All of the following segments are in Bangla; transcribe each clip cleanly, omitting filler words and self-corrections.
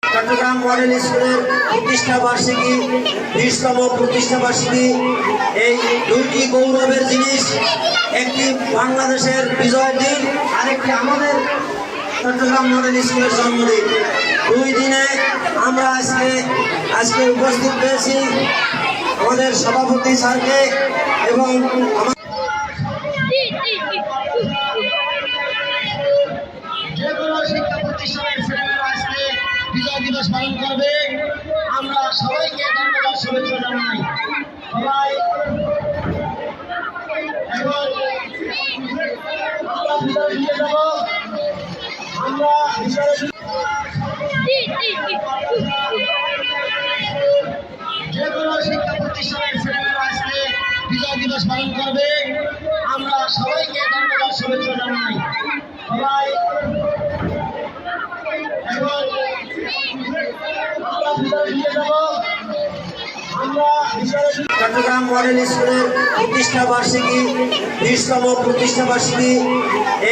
চট্টগ্রাম মডেল স্কুলের প্রতিষ্ঠা বার্ষিকী 20তম প্রতিষ্ঠা বার্ষিকী এই দুইটি গৌরবের জিনিস, একটি বাংলাদেশের বিজয়ের দিন, আরেকটি আমাদের চট্টগ্রাম মডেল স্কুলের জন্মদিন। দুই দিনে আমরা আজকে উপস্থিত পেয়েছি আমাদের সভাপতি স্যারকে এবং যে কোনো শিক্ষা প্রতিষ্ঠানের ছেলেমেয়েরা আজকে বিজয় দিবস পালন করবে। আমরা সবাইকে ধন্যবাদ, শুভেচ্ছা জানাই। সবাই এখন আমরা ভিতরে নিয়ে যাব। আমরা ভিতরে যে কোনো শিক্ষা প্রতিষ্ঠানের ছেলেমেয়েরা আজকে বিজয় দিবস পালন করবে। আমরা সবাইকে ধন্যবাদ, শুভেচ্ছা জানাই। সবাই এখন আমরা ভিতরে নিয়ে যাব। চট্টগ্রাম মডেল স্কুলের প্রতিষ্ঠা বার্ষিকী 20তম প্রতিষ্ঠা বার্ষিকী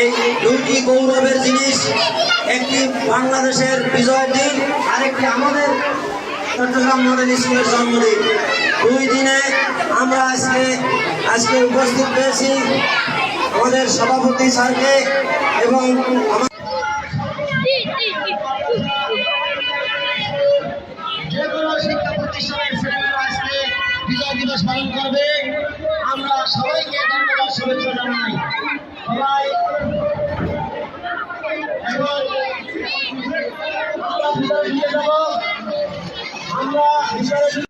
এই দুইটি গৌরবের জিনিস, একটি বাংলাদেশের বিজয়ের দিন, আরেকটি আমাদের চট্টগ্রাম মডেল স্কুলের জন্মদিন। দুই দিনে আমরা আজকে উপস্থিত পেয়েছি আমাদের সভাপতি স্যারকে এবং যে কোনো শিক্ষা প্রতিষ্ঠানের ছেলেমেয়েরা আজকে বিজয় দিবস পালন করবে। আমরা সবাইকে ধন্যবাদ, শুভেচ্ছা জানাই। সবাই এখন আমরা ভিতরে নিয়ে যাব। আমরা ভিতরে